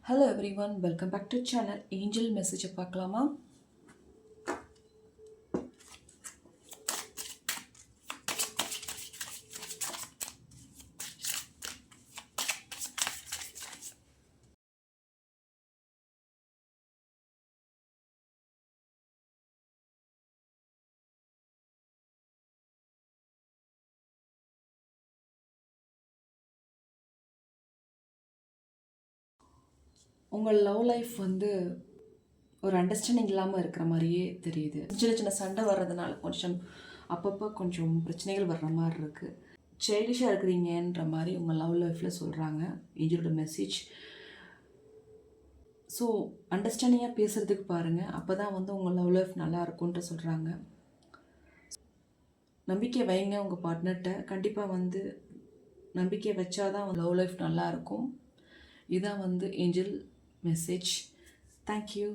Hello everyone, welcome back to channel Angel Message பார்க்கலாமா? உங்கள் love life ஒரு understanding இல்லாமல் இருக்கிற மாதிரியே தெரியுது. சின்ன சின்ன சண்டை வர்றதுனால கொஞ்சம் அப்பப்போ கொஞ்சம் பிரச்சனைகள் வர்ற மாதிரி இருக்குது. சைல்டிஷாக இருக்கிறீங்கன்ற மாதிரி உங்கள் லவ் லைஃப்பில் சொல்கிறாங்க ஏஞ்சலோட மெசேஜ். ஸோ அண்டர்ஸ்டாண்டிங்காக பேசுகிறதுக்கு பாருங்கள், அப்போ தான் உங்கள் லவ் லைஃப் நல்லா இருக்கும்ன்ற சொல்கிறாங்க. நம்பிக்கை வைங்க உங்கள் பார்ட்னர்கிட்ட. கண்டிப்பாக நம்பிக்கை வச்சாதான் லவ் லைஃப் நல்லாயிருக்கும். இதான் ஏஞ்சல் மெசேஜ். Thank you.